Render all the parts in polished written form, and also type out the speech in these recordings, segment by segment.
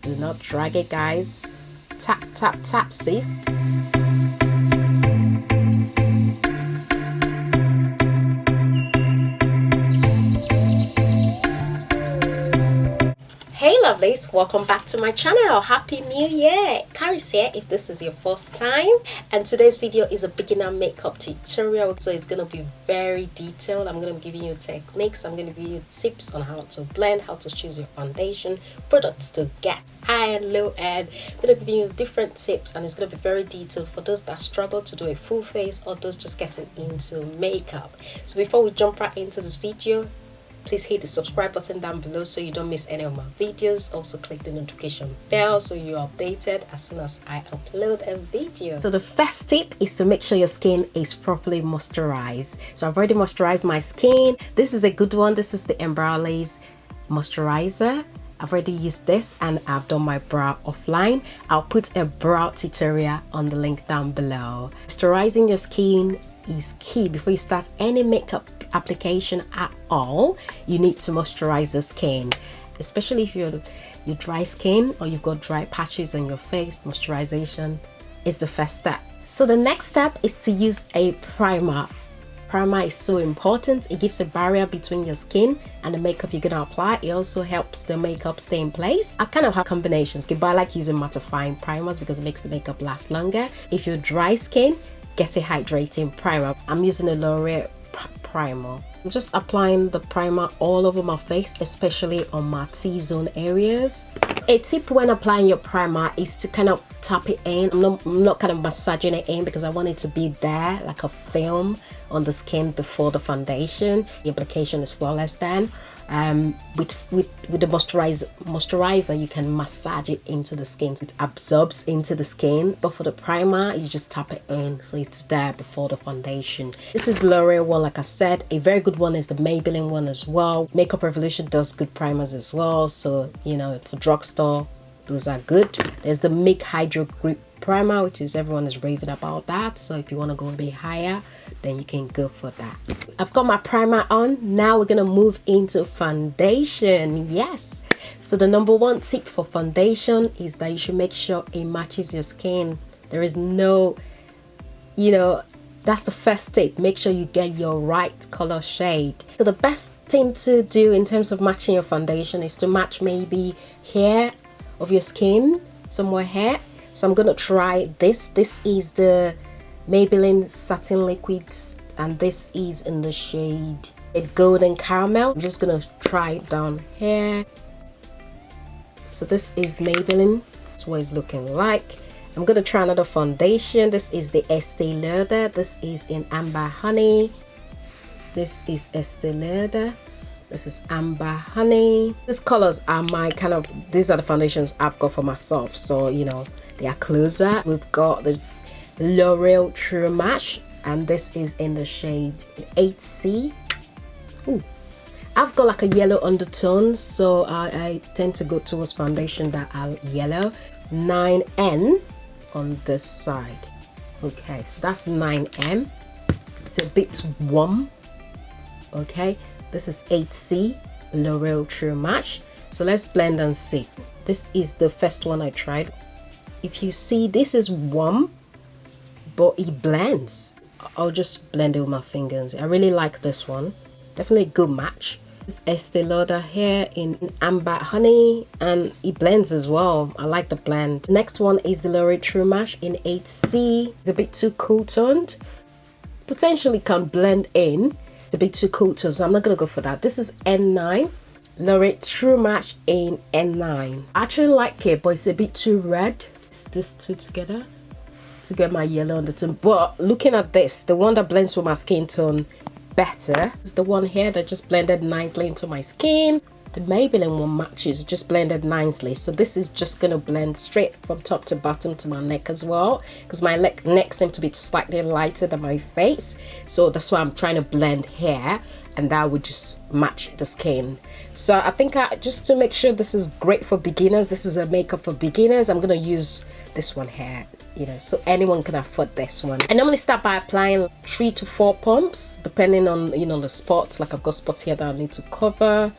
Do not drag it, guys. Tap, tap, tap, sis. Hey lovelies, welcome back to my channel. Happy New Year! Carrie's here if this is your first time, and today's video is a beginner makeup tutorial, so it's going to be very detailed. I'm going to be giving you techniques, I'm going to give you tips on how to blend, how to choose your foundation, products to get high and low, and I'm going to give you different tips, and it's going to be very detailed for those that struggle to do a full face or those just getting into makeup. So before we jump right into this video, please hit the subscribe button down below so you don't miss any of my videos. Also click the notification bell so you're updated as soon as I upload a video. So the first tip is to make sure your skin is properly moisturized. So I've already moisturized my skin. This is a good one. This is the Embroyolise moisturizer. I've already used this and I've done my brow offline. I'll put a brow tutorial on the link down below. Moisturizing your skin is key. Before you start any makeup application at all, you need to moisturize your skin, especially if you're dry skin or you've got dry patches on your face. Moisturization is the first step. So the next step is to use a primer. Primer is so important. It gives a barrier between your skin and the makeup you're gonna apply. It also helps the makeup stay in place. I kind of have combinations, but I like using mattifying primers because it makes the makeup last longer. If you're dry skin, get a hydrating primer. I'm using a L'Oreal primer. I'm just applying the primer all over my face, especially on my T-zone areas. A tip when applying your primer is to kind of tap it in. I'm not kind of massaging it in because I want it to be there like a film on the skin before the foundation. The application is flawless then. With the moisturizer, you can massage it into the skin. It absorbs into the skin, but for the primer, you just tap it in so it's there before the foundation. This is L'Oreal one, like I said. A very good one is the Maybelline one as well. Makeup Revolution does good primers as well, so you know, for drugstore, those are good. There's the Make Hydro Grip primer, which is everyone is raving about that, so if you want to go a bit higher, then you can go for that. I've got my primer on. Now we're gonna move into foundation. Yes, so the number one tip for foundation is that you should make sure it matches your skin. There is no, that's the first tip. Make sure you get your right color shade. So the best thing to do in terms of matching your foundation is to match maybe hair of your skin, somewhere here. So I'm gonna try this. This is the Maybelline Satin Liquid, and this is in the shade Golden Caramel. I'm just gonna try it down here. So this is Maybelline. That's what it's looking like. I'm gonna try another foundation. This is the Estée Lauder. This is in Amber Honey. This is Estée Lauder. This is Amber Honey. These colors are these are the foundations I've got for myself, so you know they are closer. We've got the L'Oreal True Match, and this is in the shade 8C. Ooh. I've got like a yellow undertone, so I tend to go towards foundation that are yellow. 9N on this side. Okay, so that's 9M. It's a bit warm. Okay, this is 8C L'Oreal True Match. So let's blend and see. This is the first one I tried. If you see, this is warm, but it blends. I'll just blend it with my fingers. I really like this one. Definitely a good match. This is Estée Lauder here in Amber Honey, and it blends as well. I like the blend. Next one is the L'Oreal True Match in 8C. It's a bit too cool toned. Potentially can blend in. It's a bit too cool toned, so I'm not gonna go for that. This is N9. L'Oreal True Match in N9. I actually like it, but it's a bit too red. It's this two together to get my yellow undertone. But looking at this, the one that blends with my skin tone better is the one here that just blended nicely into my skin. The Maybelline one matches, just blended nicely. So this is just gonna blend straight from top to bottom to my neck as well, because my neck seems to be slightly lighter than my face. So that's why I'm trying to blend here, and that would just match the skin. So I think just to make sure this is great for beginners, this is a makeup for beginners, I'm gonna use this one here, so anyone can afford this one. I normally start by applying 3 to 4 pumps depending on the spots. Like I've got spots here that I need to cover,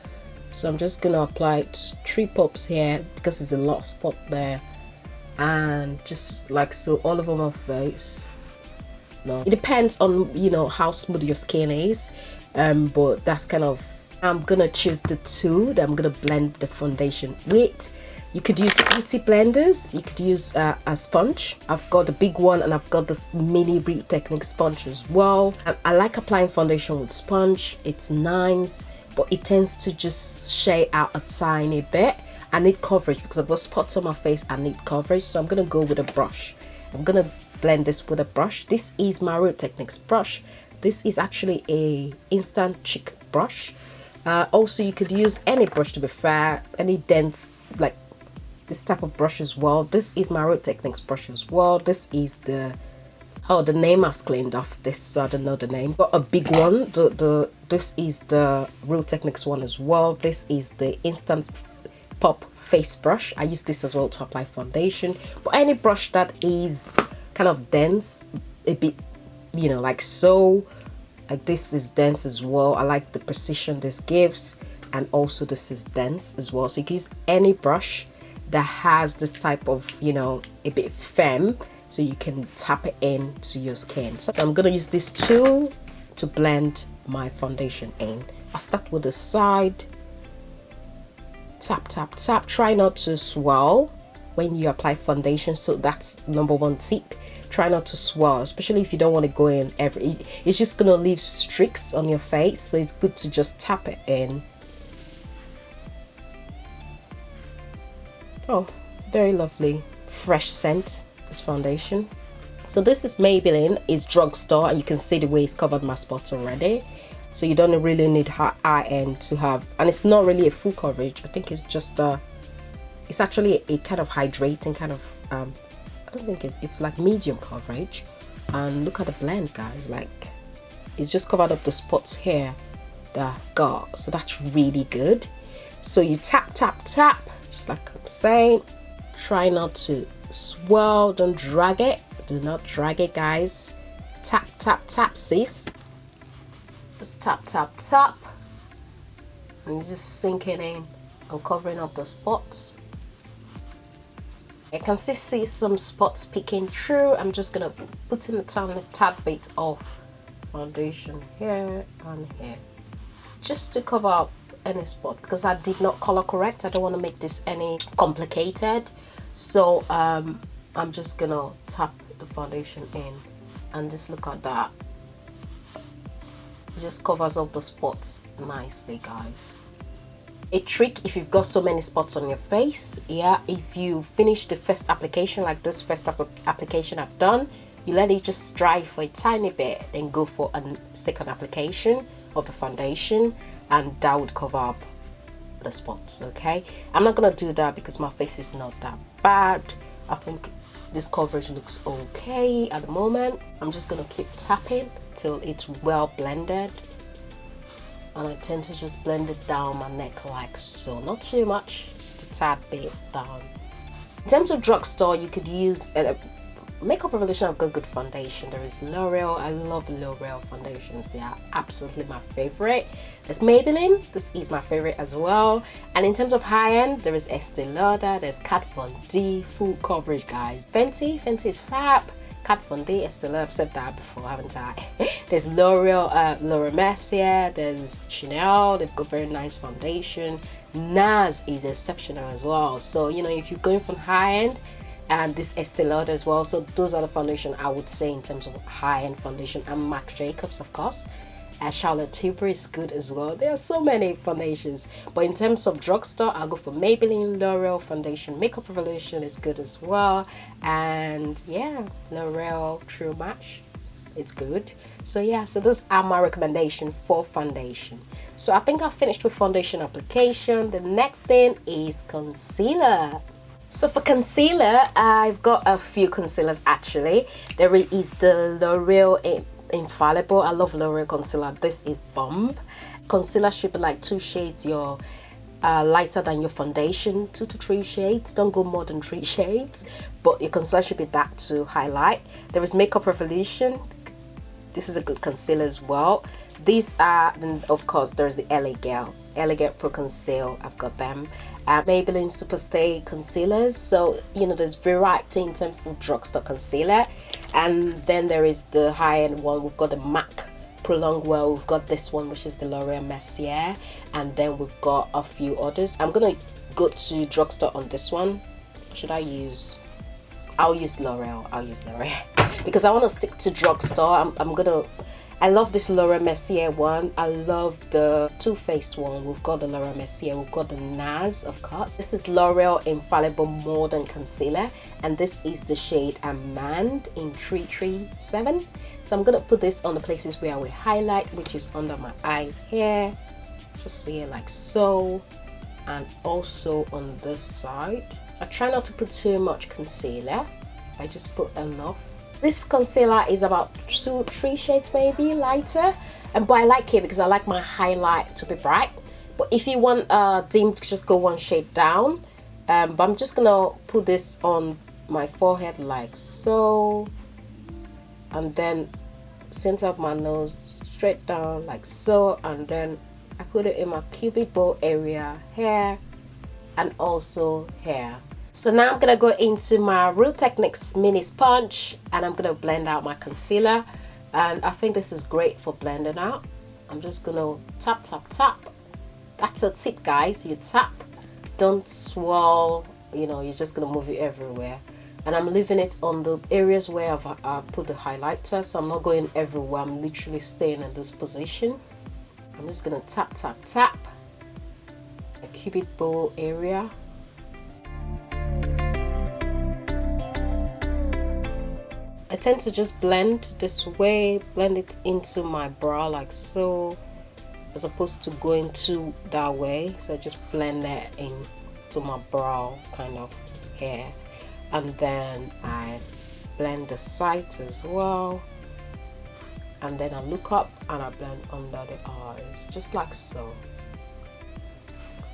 So I'm just gonna apply 3 pops here because there's a lot of spot there, and just like so all over my face. No, it depends on, you know, how smooth your skin is, but that's kind of, I'm gonna choose the 2 that I'm gonna blend the foundation with. You could use beauty blenders, you could use a sponge. I've got the big one and I've got this mini Real Technique sponge as well. I like applying foundation with sponge. It's nice, but it tends to just shade out a tiny bit. I need coverage because I've got spots on my face. I need coverage, so I'm gonna go with a brush. I'm gonna blend this with a brush. This is my Real Techniques brush. This is actually a instant chic brush. Also, you could use any brush, to be fair, any dent, like this type of brush as well. This is my Real Techniques brush as well. This is the, oh, the name has cleaned off this, so I don't know the name. Got a big one. This is the Real Techniques one as well. This is the Instant Pop face brush. I use this as well to apply foundation. But any brush that is kind of dense, a bit, you know, like so, like this is dense as well. I like the precision this gives, and also this is dense as well. So you can use any brush that has this type of, you know, a bit firm, so you can tap it into your skin. So I'm gonna use this tool to blend my foundation in. I'll start with the side. Tap, tap, tap. Try not to swirl when you apply foundation. So that's #1 tip. Try not to swirl, especially if you don't want to go in it's just gonna leave streaks on your face, so it's good to just tap it in. Oh, very lovely fresh scent, this foundation. So this is Maybelline, it's drugstore, and you can see the way it's covered my spots already. So you don't really need high end to have, and it's not really a full coverage. I think it's just it's actually a kind of hydrating kind of I don't think it's like medium coverage. And look at the blend, guys, like it's just covered up the spots here that I've got, so that's really good. So you tap, tap, tap, just like I'm saying. Try not to swirl, don't drag it, do not drag it, guys. Tap, tap, tap, sis. Just tap, tap, tap, and you're just sinking in and covering up the spots. I can still see some spots peeking through. I'm just gonna put in a tad bit of foundation here and here, just to cover up any spot, because I did not color correct. I don't want to make this any complicated, so I'm just gonna tap the foundation in, and just look at that. It just covers up the spots nicely, guys. A trick, if you've got so many spots on your face, yeah, if you finish the first application, like this first application I've done, you let it just dry for a tiny bit, then go for a second application of the foundation, and that would cover up the spots. Okay, I'm not gonna do that because my face is not that bad. I think this coverage looks okay at the moment. I'm just gonna keep tapping till it's well blended, and I tend to just blend it down my neck like so, not too much, just a tad bit down. In terms of drugstore, you could use Makeup Revolution. I've got good foundation. There is L'Oreal. I love L'Oreal foundations. They are absolutely my favorite. There's Maybelline. This is my favorite as well. And in terms of high end, there is Estée Lauder. There's Kat Von D, full coverage, guys. Fenty is fab. Kat Von D, Estée Lauder. I've said that before, haven't I? There's L'Oreal, Mercier. There's Chanel. They've got very nice foundation. NARS is exceptional as well. So you know, if you're going from high end, and this Estée Lauder as well, so those are the foundation I would say in terms of high-end foundation. And Marc Jacobs, of course. Charlotte Tilbury is good as well. There are so many foundations, but in terms of drugstore, I'll go for Maybelline, L'Oreal foundation. Makeup Revolution is good as well, and yeah, L'Oreal True Match, it's good. So yeah, so those are my recommendation for foundation. So I think I finished with foundation application. The next thing is concealer. So for concealer, I've got a few concealers actually. There is the L'Oreal Infallible. I love L'Oreal concealer. This is bomb. Concealer should be like 2 shades your lighter than your foundation, 2 to 3 shades. Don't go more than 3 shades, but your concealer should be that to highlight. There is Makeup Revolution. This is a good concealer as well. These are, and of course, there's the LA Girl. Elegant Pro Conceal, I've got them. Maybelline Superstay concealers, so you know there's variety in terms of drugstore concealer. And then there is the high-end one. We've got the MAC Prolong Well, we've got this one which is the L'Oreal Mercier, and then we've got a few others. I'm gonna go to drugstore on this one. Should I use, I'll use L'Oreal because I want to stick to drugstore. I love this L'Oreal Mercier one. I love the Too Faced one. We've got the L'Oreal Mercier, we've got the NARS, of course. This is L'Oreal Infallible Modern Concealer, and this is the shade Amande in 337. So I'm gonna put this on the places where I will highlight, which is under my eyes here, just here like so, and also on this side. I try not to put too much concealer. I just put enough. This concealer is about 2-3 shades maybe lighter, but I like it because I like my highlight to be bright. But if you want dim, just go one shade down. But I'm just gonna put this on my forehead like so, and then center of my nose straight down like so, and then I put it in my cupid bow area here and also here. So now I'm gonna go into my Real Techniques mini sponge, and I'm gonna blend out my concealer, and I think this is great for blending out. I'm just gonna tap tap tap. That's a tip, guys. You tap, don't swirl, you know, you're just gonna move it everywhere. And I'm leaving it on the areas where I've put the highlighter, so I'm not going everywhere. I'm literally staying in this position. I'm just gonna tap tap tap the cupid bow area. I tend to just blend this way, blend it into my brow like so, as opposed to going to that way. So I just blend that into my brow kind of here, and then I blend the sides as well, and then I look up and I blend under the eyes just like so.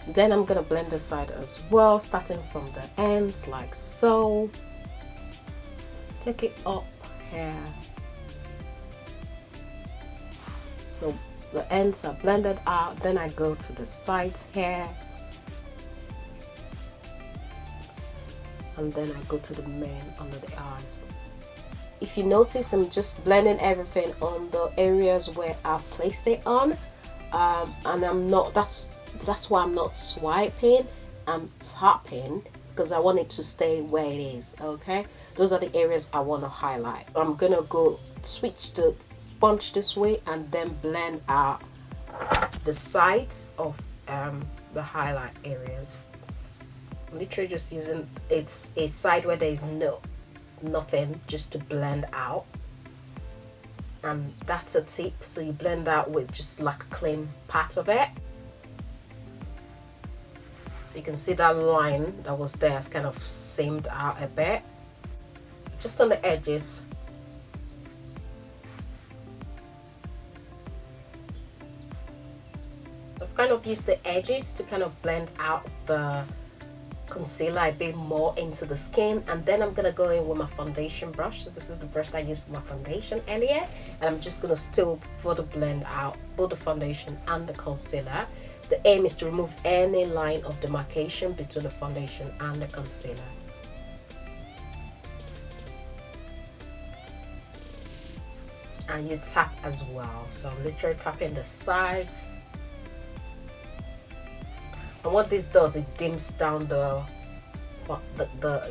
Then I'm gonna blend the side as well, starting from the ends like so. Take it up here, so the ends are blended out. Then I go to the sides here, and then I go to the main under the eyes. If you notice, I'm just blending everything on the areas where I've placed it on, and I'm not, that's why I'm not swiping, I'm tapping, because I want it to stay where it is. Okay, those are the areas I want to highlight. I'm gonna go switch the sponge this way and then blend out the sides of the highlight areas. I'm literally just using a side where there is nothing, just to blend out, and that's a tip. So you blend out with just like a clean part of it. You can see that line that was there has kind of seamed out a bit, just on the edges. I've kind of used the edges to kind of blend out the concealer a bit more into the skin, and then I'm gonna go in with my foundation brush. So this is the brush that I used for my foundation earlier, and I'm just gonna still further blend out both the foundation and the concealer. The aim is to remove any line of demarcation between the foundation and the concealer. And you tap as well. So I'm literally tapping the side. And what this does, it dims down the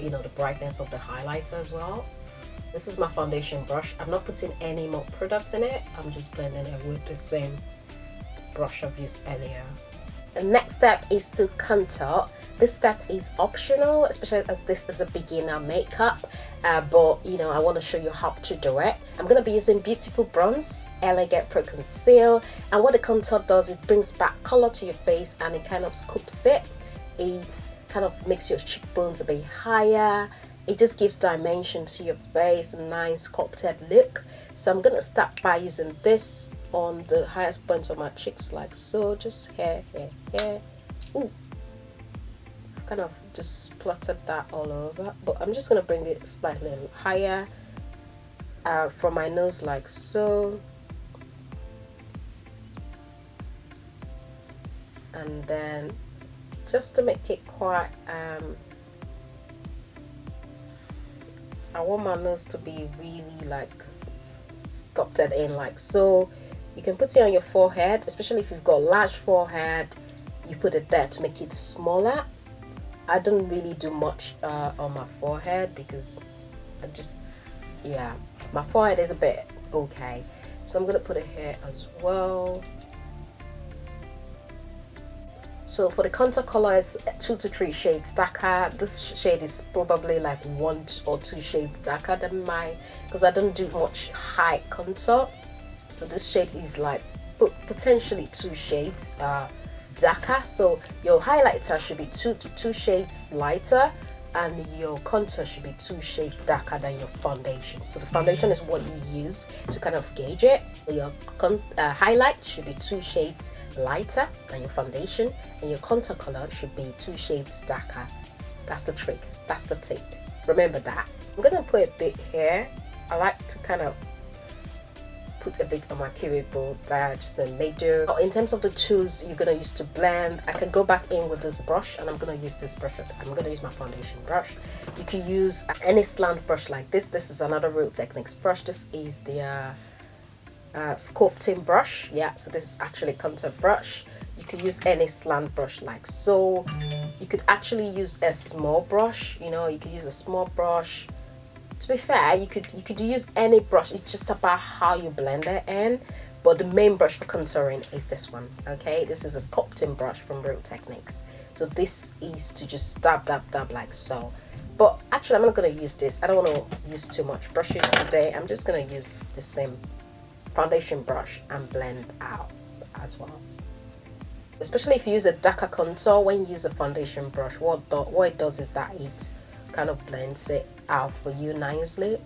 you know, the brightness of the highlighter as well. This is my foundation brush. I'm not putting any more product in it. I'm just blending it with the same brush I've used earlier. The next step is to contour. This step is optional, especially as this is a beginner makeup, but you know, I want to show you how to do it. I'm going to be using Beautiful Bronze Elegant Pro Conceal, and what the contour does, it brings back color to your face and it kind of scoops it. It kind of makes your cheekbones a bit higher. It just gives dimension to your face, a nice sculpted look. So I'm going to start by using this on the highest points of my cheeks like so, just here. Ooh, I've kind of just plotted that all over, but I'm just going to bring it slightly higher from my nose like so, and then just to make it quite I want my nose to be really like sculpted in like so. You can put it on your forehead, especially if you've got a large forehead, you put it there to make it smaller. I don't really do much on my forehead because I just, yeah, my forehead is a bit okay. So I'm gonna put it here as well. So for the contour color is 2 to 3 shades darker. This shade is probably like 1 or 2 shades darker than mine because I don't do much high contour. So this shade is like potentially 2 shades darker. So your highlighter should be 2 shades lighter, and your contour should be 2 shades darker than your foundation. So the foundation is what you use to kind of gauge it. Your highlight should be 2 shades lighter than your foundation, and your contour color should be 2 shades darker. That's the trick, that's the tip. Remember that. I'm gonna put a bit here. I like to kind of put a bit on my curable there, just a major. In terms of the tools you're gonna use to blend, I can go back in with this brush, and I'm gonna use this brush. I'm gonna use my foundation brush. You can use any slant brush like this. This is another Real Techniques brush. This is the sculpting brush. Yeah, so this is actually contour brush. You could use any slant brush like so. You could actually use a small brush, you know, you could use a small brush. To be fair, you could use any brush. It's just about how you blend it in. But the main brush for contouring is this one. Okay, this is a sculpting brush from Real Techniques. So this is to just dab like so. But actually, I'm not gonna use this. I don't want to use too much brushes today. I'm just gonna use the same foundation brush and blend out as well. Especially if you use a darker contour, when you use a foundation brush, what it does is that it kind of blends it out for you nicely,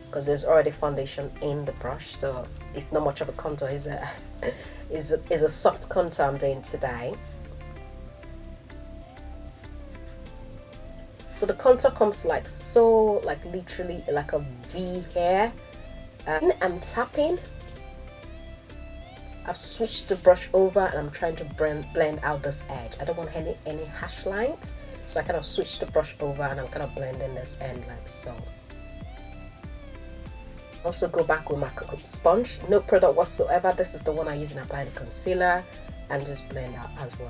because there's already foundation in the brush, so it's not much of a contour. Is a soft contour I'm doing today. So the contour comes like so, like literally like a V here. I'm tapping. I've switched the brush over and I'm trying to blend out this edge. I don't want any harsh lines. So I kind of switch the brush over and I'm kind of blending this end like so. Also go back with my sponge, no product whatsoever. This is the one I use in applying the concealer, and just blend out as well.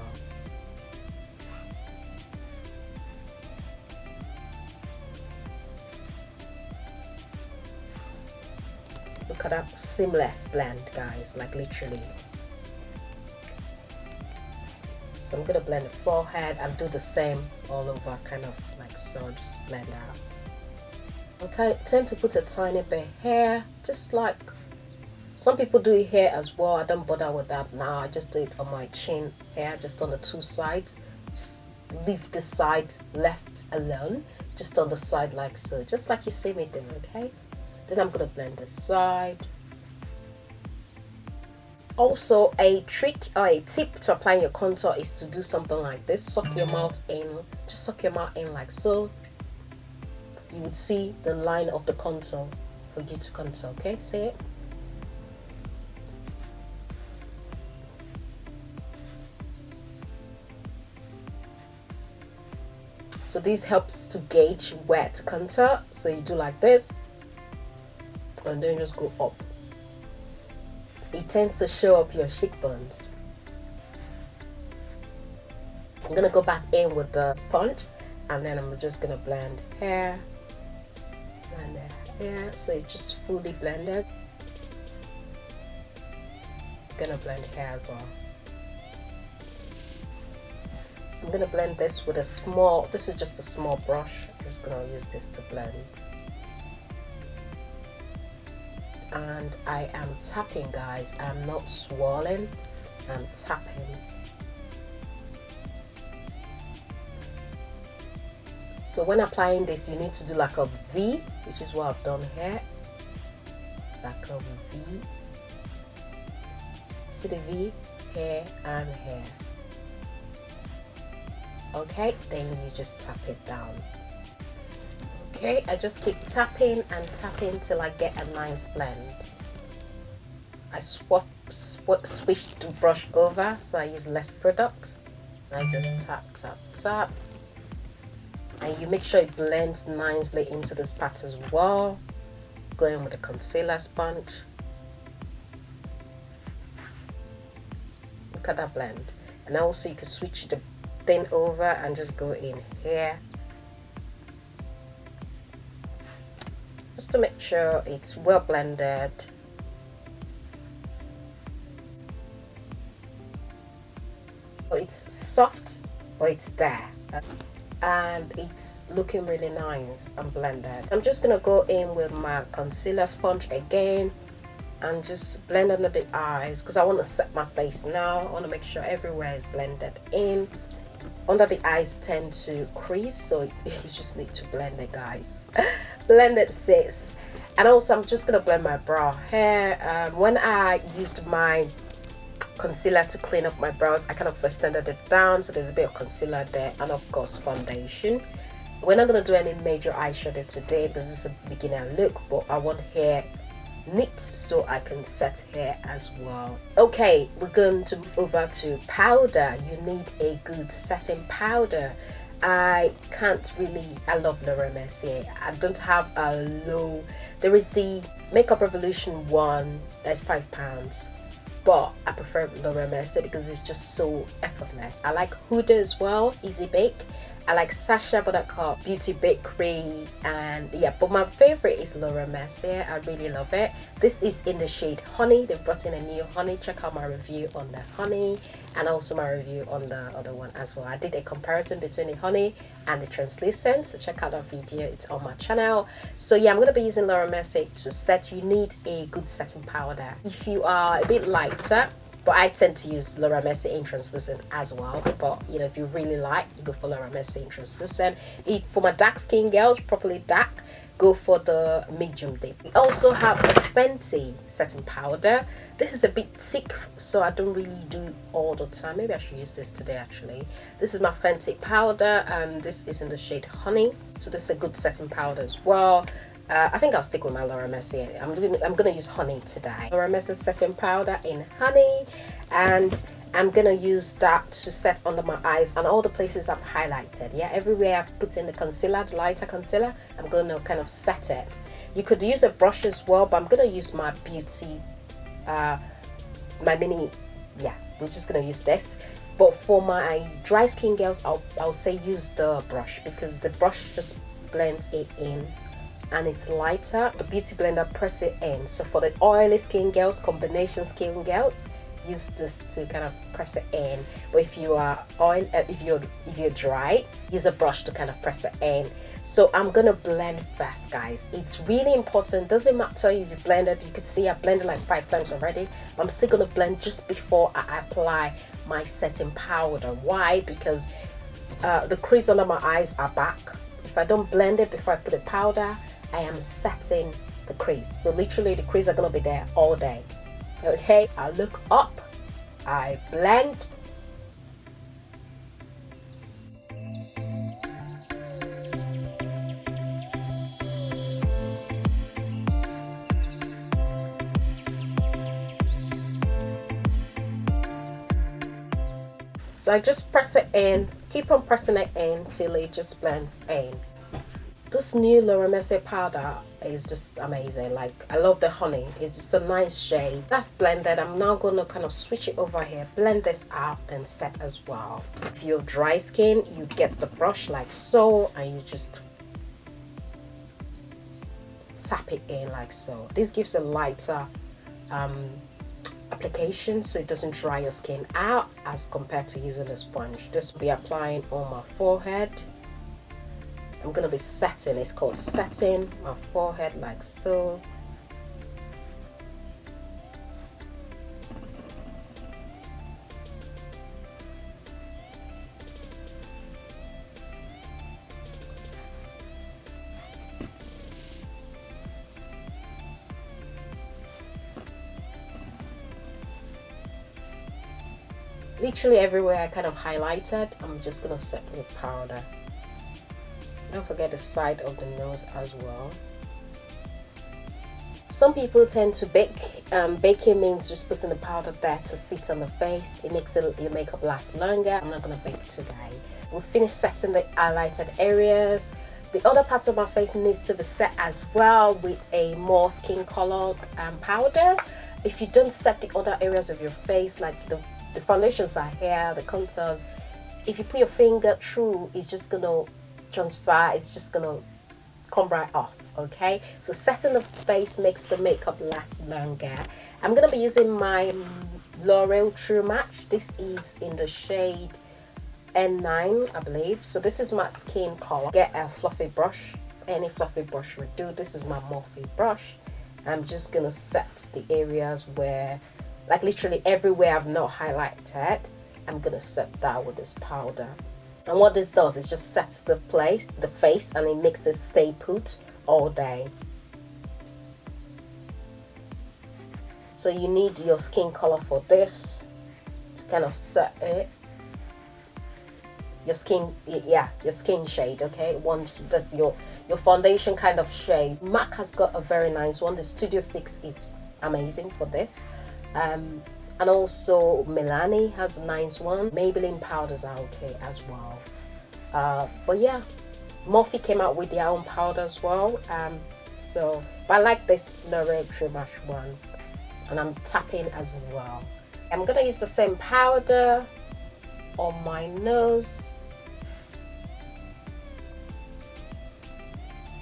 Look at that seamless blend, guys, like literally. So I'm gonna blend the forehead and do the same all over, kind of like so, just blend out. I'll tend to put a tiny bit here, just like some people do it here as well. I don't bother with that now. I just do it on my chin here, just on the 2 sides. Just leave this side left alone, just on the side like so, just like you see me do, okay? Then I'm gonna blend this side. Also, a trick or a tip to applying your contour is to do something like this. Suck your mouth in, just suck your mouth in like so. You would see the line of the contour for you to contour, okay? See it? So this helps to gauge where to contour. So you do like this, and then just go up. It tends to show up your cheekbones. I'm gonna go back in with the sponge, and then I'm just gonna blend here and here, so it's just fully blended. I'm gonna blend here as well. I'm gonna blend this with a small, this is just a small brush. I'm just gonna use this to blend. And I am tapping, guys. I'm not swirling, I'm tapping. So when applying this, you need to do like a V, which is what I've done here. Like a V. See the V? Here and here. Okay, then you just tap it down. Okay, I just keep tapping and tapping till I get a nice blend. I swap switch the brush over, so I use less product. I just tap, tap, tap. And you make sure it blends nicely into this part as well. Going with the concealer sponge. Look at that blend. And also you can switch the thing over and just go in here. Just to make sure it's well blended. So it's soft, but it's there. And it's looking really nice and blended. I'm just gonna go in with my concealer sponge again and just blend under the eyes because I want to set my face now. I want to make sure everywhere is blended in. Under the eyes tend to crease, so you just need to blend it, guys. Blend it, sis. And also I'm just gonna blend my brow hair. When I used my concealer to clean up my brows, I kind of extended it down, so there's a bit of concealer there, and of course foundation. We're not going to do any major eyeshadow today because this is a beginner look, but I want hair neat so I can set hair as well. Okay, we're going to move over to powder. You need a good setting powder. I love the Mercier. I don't have a low. There is the Makeup Revolution one that's £5, but I prefer the Mercier because it's just so effortless. I like Huda as well, Easy Bake. I like Sacha Buttercup, Beauty Bakery, and yeah, but my favorite is Laura Mercier. I really love it. This is in the shade Honey. They've brought in a new honey. Check out my review on the honey and also my review on the other one as well. I did a comparison between the honey and the translucent, so check out that video. It's on my channel. So yeah, I'm going to be using Laura Mercier to set. You need a good setting powder. If you are a bit lighter, but I tend to use Laura Mercier in translucent as well. But you know, if you really like, you go for Laura Mercier in translucent. For my dark skin girls, properly dark, go for the medium dip. We also have a Fenty setting powder. This is a bit thick, so I don't really do all the time. Maybe I should use this today actually. This is my Fenty powder, and this is in the shade Honey. So this is a good setting powder as well. I think I'll stick with my Laura Mercier. I'm gonna use Honey today. Laura Mercier setting powder in Honey, and I'm gonna use that to set under my eyes and all the places I've highlighted. Yeah, everywhere I've put in the concealer, the lighter concealer, I'm gonna kind of set it. You could use a brush as well, but I'm gonna use my beauty, my mini. Yeah, I'm just gonna use this. But for my dry skin girls, I'll say use the brush because the brush just blends it in. And it's lighter. The beauty blender, press it in. So for the oily skin girls, combination skin girls, use this to kind of press it in. But if you are if you're dry, use a brush to kind of press it in. So I'm gonna blend fast, guys. It's really important. Doesn't matter if you blended. You could see I blended like 5 times already. I'm still gonna blend just before I apply my setting powder. Why? Because the crease under my eyes are back. If I don't blend it before I put the powder, I am setting the crease. So literally the crease are gonna be there all day. Okay, I look up, I blend. So I just press it in, keep on pressing it in till it just blends in. This new Laura Mercier powder is just amazing. Like, I love the honey. It's just a nice shade. That's blended. I'm now going to kind of switch it over here, blend this out and set as well. If you're dry skin, you get the brush like so, and you just tap it in like so. This gives a lighter application, so it doesn't dry your skin out as compared to using a sponge. This will be applying on my forehead. I'm going to be setting, it's called setting my forehead like so. Literally everywhere I kind of highlighted, I'm just going to set with powder. Don't forget the side of the nose as well. Some people tend to bake. Baking means just putting the powder there to sit on the face. It makes your makeup last longer. I'm not gonna bake today. We'll finish setting the highlighted areas. The other parts of my face needs to be set as well with a more skin color powder. If you don't set the other areas of your face, like the foundations are here, the contours, if you put your finger through, it's just gonna transfer, it's just gonna come right off. Okay, so setting the face makes the makeup last longer. I'm gonna be using my L'Oreal True Match. This is in the shade N9, I believe. So this is my skin color. Get a fluffy brush, any fluffy brush would do. This is my Morphe brush. I'm just gonna set the areas where, like literally everywhere I've not highlighted, I'm gonna set that with this powder. And what this does is just sets the face, and it makes it stay put all day. So you need your skin color for this to kind of set it. Your skin, yeah, your skin shade, okay? One that's your foundation kind of shade. MAC has got a very nice one. The Studio Fix is amazing for this. And also Milani has a nice one. Maybelline powders are okay as well. But yeah, Morphe came out with their own powder as well. But I like this L'Oreal True Match one, and I'm tapping as well. I'm gonna use the same powder on my nose.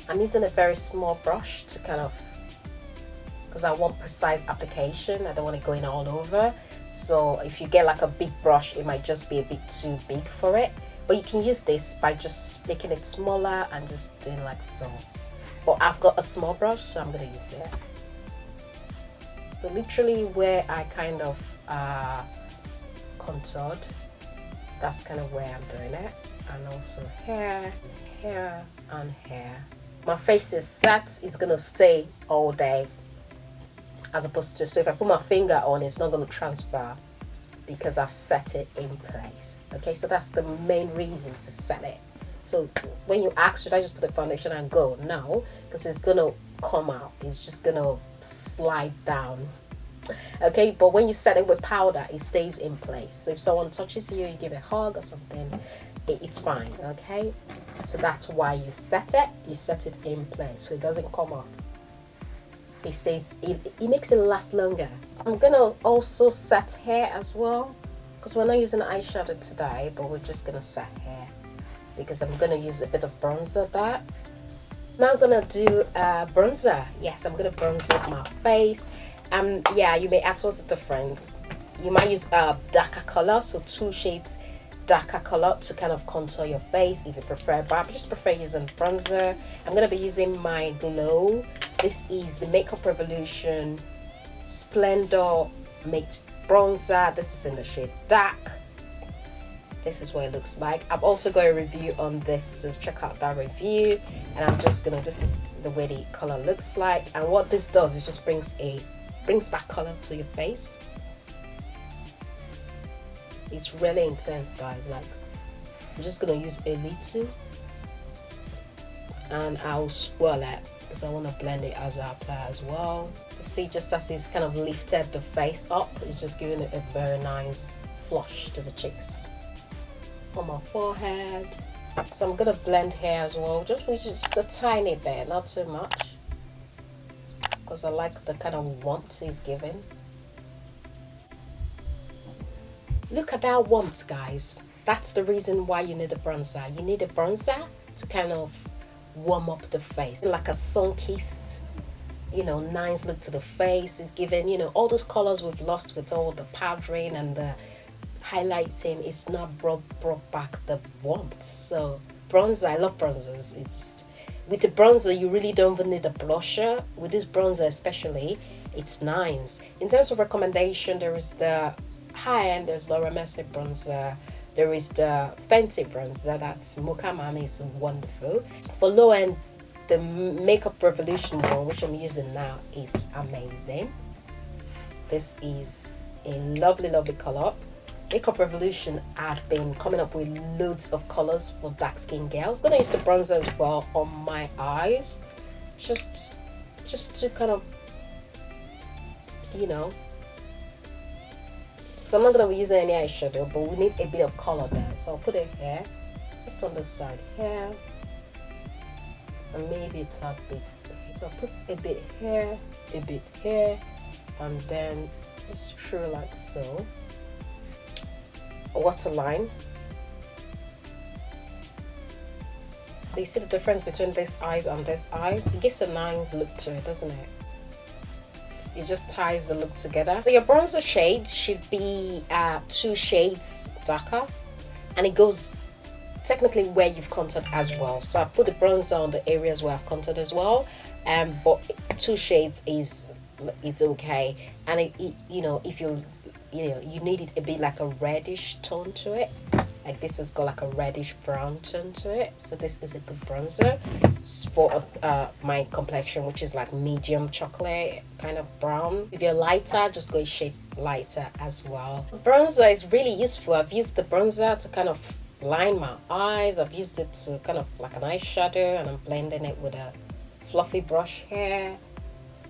I'm using a very small brush to kind of, because I want precise application. I don't want it going all over. So if you get like a big brush, it might just be a bit too big for it. But you can use this by just making it smaller and just doing like so. But I've got a small brush, so I'm gonna use it. So literally where I kind of contoured, that's kind of where I'm doing it. And also hair, hair, and hair. My face is set, it's gonna stay all day. As opposed to, so if I put my finger on, it's not gonna transfer because I've set it in place. Okay, so that's the main reason to set it. So when you ask, should I just put the foundation and go? No, because it's gonna come out. It's just gonna slide down. Okay, but when you set it with powder, it stays in place. So if someone touches you, you give a hug or something, it's fine. Okay, so that's why you set it in place so it doesn't come off. It stays, it makes it last longer. I'm gonna also set hair as well, because we're not using eyeshadow today, but we're just gonna set hair because I'm gonna use a bit of bronzer there. Now I'm gonna do bronzer. Yes, I'm gonna bronzer my face. Yeah, you may ask what's the difference. You might use a darker color, so 2 shades darker color to kind of contour your face if you prefer, but I just prefer using bronzer. I'm gonna be using my Glow. This is the Makeup Revolution Splendor Matte Bronzer. This is in the shade dark. This is what it looks like. I've also got a review on this, so check out that review. And I'm just gonna, this is the way the color looks like. And what this does is just brings back color to your face. It's really intense, guys. Like, I'm just gonna use a little, and I'll swirl it because I want to blend it as I apply as well. You see, just as it's kind of lifted the face up, it's just giving it a very nice flush to the cheeks. On my forehead. So I'm gonna blend hair as well, just a tiny bit, not too much, because I like the kind of warmth it's giving. Look at that warmth, guys. That's the reason why you need a bronzer. You need a bronzer to kind of warm up the face, like a sun-kissed, nice look to the face. Is giving, all those colors we've lost with all the powdering and the highlighting. It's not brought back the warmth. So bronzer, I love bronzers. It's just, with the bronzer, you really don't even need a blusher. With this bronzer especially, it's nice. In terms of recommendation, there is the high-end, there's Laura Mercier bronzer. There is the Fenty bronzer, that's Mocha Mami, is wonderful. For low-end, the Makeup Revolution one, which I'm using now, is amazing. This is a lovely, lovely color. Makeup Revolution, I've been coming up with loads of colors for dark skin girls. I'm gonna use the bronzer as well on my eyes, just to kind of you know. So I'm not going to be using any eyeshadow, but we need a bit of color there. So I'll put it here, just on the side here, and maybe it's a bit. So I'll put a bit here, a bit here, and then just through like so. A waterline. So you see the difference between this eyes and this eyes? It gives a nice look to it, doesn't it? It just ties the look together. So your bronzer shade should be 2 shades darker, and it goes technically where you've contoured as well. So I put the bronzer on the areas where I've contoured as well, but 2 shades it's okay. And it you know, if you need it a bit like a reddish tone to it. Like this has got like a reddish brown tone to it, so this is a good bronzer for my complexion, which is like medium chocolate kind of brown. If you're lighter, just go a shade lighter as well. Bronzer is really useful. I've used the bronzer to kind of line my eyes. I've used it to kind of like an eyeshadow, and I'm blending it with a fluffy brush here,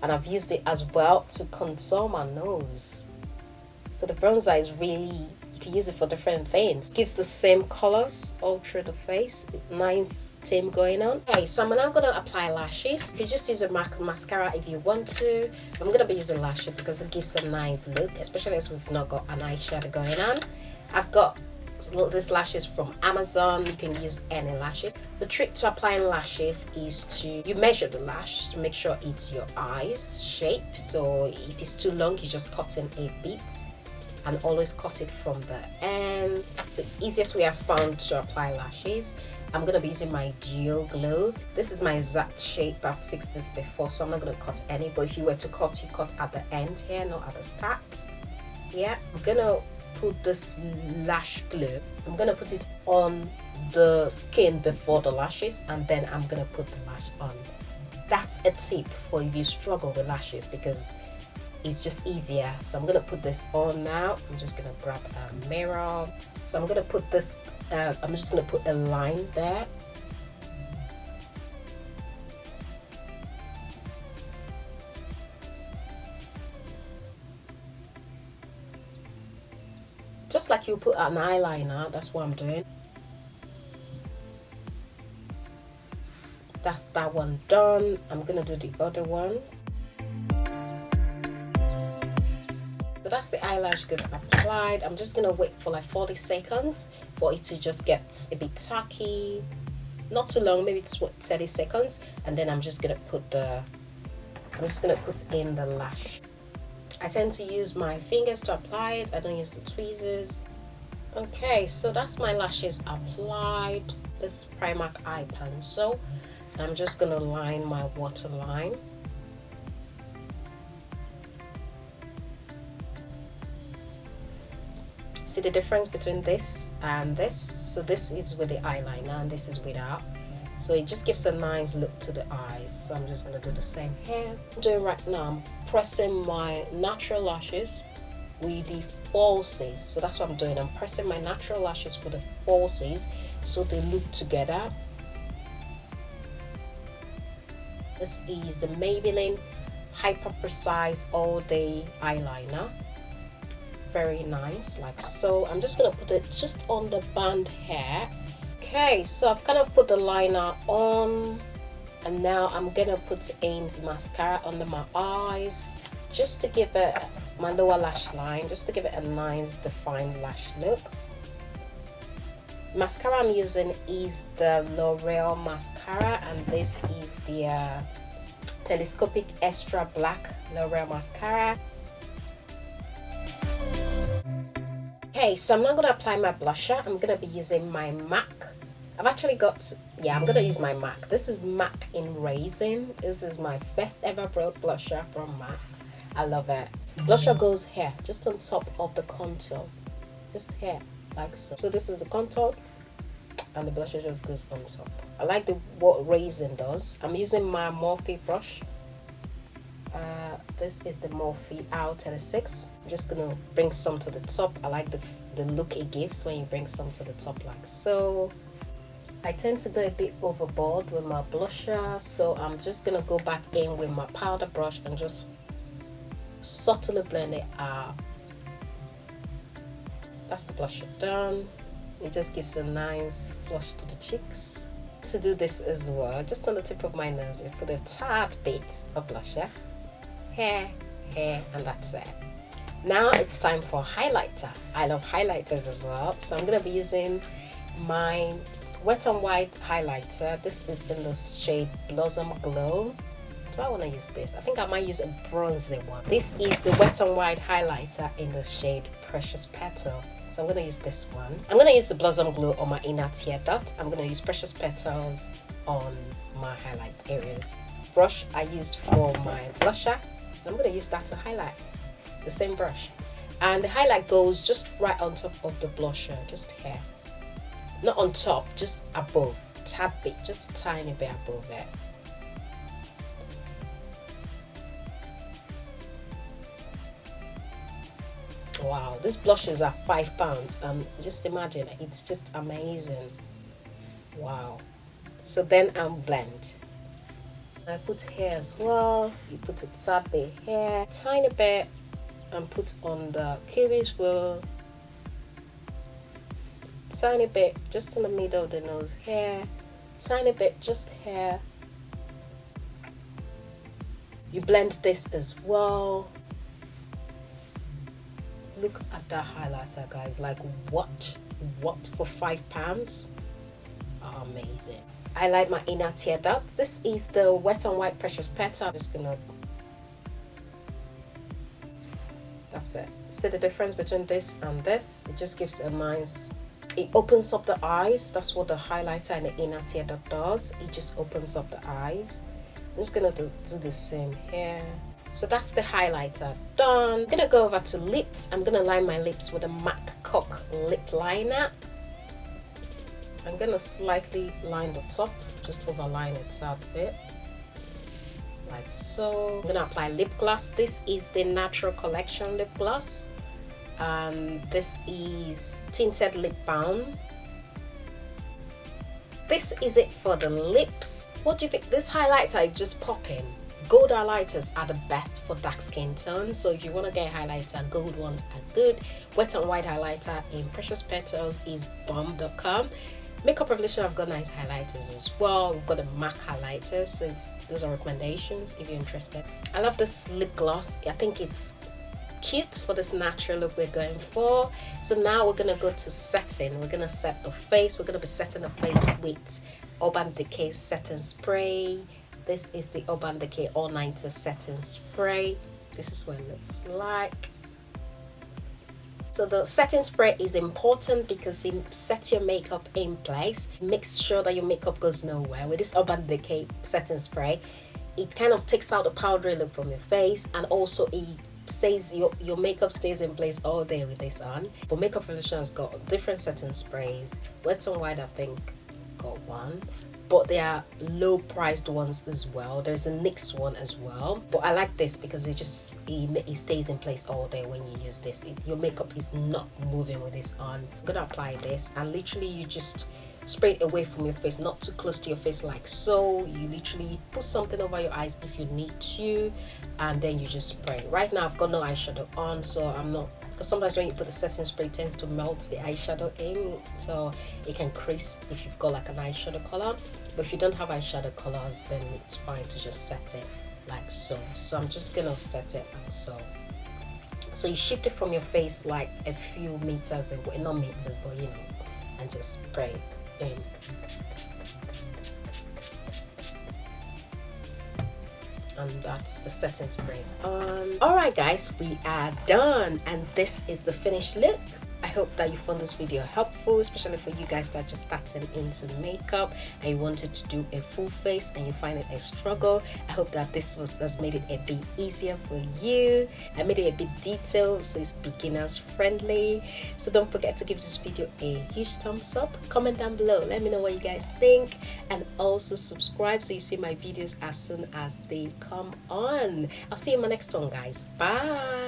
and I've used it as well to contour my nose. So the bronzer is really, you can use it for different things. It gives the same colors all through the face. Nice theme going on. Okay, so I'm now going to apply lashes. You can just use a mascara if you want to. I'm going to be using lashes because it gives a nice look, especially as we've not got an eyeshadow going on. I've got these lashes from Amazon. You can use any lashes. The trick to applying lashes is you measure the lash to make sure it's your eyes shape. So if it's too long, you just cut in a bit, and always cut it from the end. The easiest way I've found to apply lashes, I'm gonna be using my Duo Glow. This is my exact shape. I've fixed this before, so I'm not gonna cut any, but if you were to cut, you cut at the end here, not at the start. Yeah, I'm gonna put this lash glue. I'm gonna put it on the skin before the lashes, and then I'm gonna put the lash on. That's a tip for if you struggle with lashes, because it's just easier. So I'm gonna put this on now. I'm just gonna grab a mirror. So I'm gonna put this, I'm just gonna put a line there. Just like you put an eyeliner, that's what I'm doing. That's that one done. I'm gonna do the other one. So that's the eyelash good applied. I'm just gonna wait for like 40 seconds for it to just get a bit tacky. Not too long, maybe it's 30 seconds, and then I'm just gonna put in the lash. I tend to use my fingers to apply it. I don't use the tweezers. Okay, so that's my lashes applied. This is Primark eye pencil, and I'm just gonna line my waterline. See the difference between this and this? So this is with the eyeliner and this is without. So it just gives a nice look to the eyes. So I'm just going to do the same here. I'm doing right now, I'm pressing my natural lashes with the falsies. So that's what I'm doing. I'm pressing my natural lashes with the falsies so they look together. This is the Maybelline Hyper Precise All Day Eyeliner. Very nice, like so. I'm just gonna put it just on the band here. Okay, so I've kind of put the liner on, and now I'm gonna put in mascara under my eyes just to give it my lower lash line, just to give it a nice defined lash look. Mascara I'm using is the L'Oreal mascara, and this is the Telescopic Extra Black L'Oreal mascara. Okay, so I'm not going to apply my blusher. I'm going to be using my MAC. I've actually got, yeah, I'm going to use my MAC. This is MAC in Raisin. This is my best ever broad blusher from MAC. I love it. Blusher goes here, just on top of the contour. Just here, like so. So this is the contour, and the blusher just goes on top. I like what Raisin does. I'm using my Morphe brush. This is the Morphe R36. I'm just gonna bring some to the top. I like the look it gives when you bring some to the top like so. I tend to go a bit overboard with my blusher, so I'm just gonna go back in with my powder brush and just subtly blend it out. That's the blusher done. It just gives a nice flush to the cheeks. To do this as well, just on the tip of my nose, I put a tad bit of blusher, here, and that's it. Now it's time for highlighter. I love highlighters as well, so I'm gonna be using my Wet n Wild highlighter. This is in the shade Blossom Glow. Do I want to use this? I think I might use a bronzy one. This is the Wet n Wild highlighter in the shade Precious Petal. So I'm going to use this one. I'm going to use the Blossom Glow on my inner tear dot. I'm going to use Precious Petals on my highlight areas. Brush I used for my blusher. I'm going to use that to highlight. The same brush. And the highlight goes just right on top of the blusher, just here. Not on top, just above. Tad bit, just a tiny bit above there. Wow, this blushes are £5. Just imagine, it's just amazing. Wow. So then blend. I put here as well. You put a tad bit here, tiny bit, and put on the cubes will. Tiny bit just in the middle of the nose here. Tiny bit just here. You blend this as well. Look at that highlighter, guys. Like what for £5? Oh, amazing. I like my inner tear dot. This is the Wet n Wild Precious Petal. I'm just gonna, that's it. See the difference between this and this? It just gives a nice, it opens up the eyes. That's what the highlighter and the inner tear dot does. It just opens up the eyes. I'm just gonna do the same here. So that's the highlighter done. I'm gonna go over to lips. I'm gonna line my lips with a MAC Cock lip liner. I'm gonna slightly line the top, just overline it out a bit, like so. I'm gonna apply lip gloss. This is the Natural Collection lip gloss, and this is tinted lip balm. This is it for the lips. What do you think? This highlighter is just popping. Gold highlighters are the best for dark skin tones, so if you want to get a highlighter, gold ones are good. Wet n Wild highlighter in Precious Petals is bomb.com. Makeup Revolution, I've got nice highlighters as well. We've got a MAC highlighter, so those are recommendations if you're interested. I love this lip gloss. I think it's cute for this natural look we're going for. So now we're gonna go to setting. We're gonna set the face. We're gonna be setting the face with Urban Decay setting spray. This is the Urban Decay All Nighter setting spray. This is what it looks like. So the setting spray is important because it sets your makeup in place. It makes sure that your makeup goes nowhere. With this Urban Decay setting spray, it kind of takes out the powdery look from your face, and also it stays, your makeup stays in place all day with this on. But Makeup Revolution has got different setting sprays. Wet n Wild, I think, got one, but there are low priced ones as well. There's a NYX one as well, but I like this because it stays in place all day when you use this. Your makeup is not moving with this on. I'm gonna apply this, and literally you just spray it away from your face, not too close to your face like so. You literally put something over your eyes if you need to, and then you just spray. Right now I've got no eyeshadow on, so I'm not, because sometimes when you put the setting spray, it tends to melt the eyeshadow in, so it can crease if you've got like an eyeshadow color. But if you don't have eyeshadow colors, then it's fine to just set it like so. So I'm just gonna set it like so. So you shift it from your face like a few meters away, not meters, but you know, and just spray it in. And that's the setting spray on. Alright guys, we are done, and this is the finished look. I hope that you found this video helpful, especially for you guys that are just starting into makeup and you wanted to do a full face and you find it a struggle. I hope that this has made it a bit easier for you. I made it a bit detailed, so it's beginners friendly. So don't forget to give this video a huge thumbs up. Comment down below, let me know what you guys think, and also subscribe so you see my videos as soon as they come on. I'll see you in my next one, guys. Bye.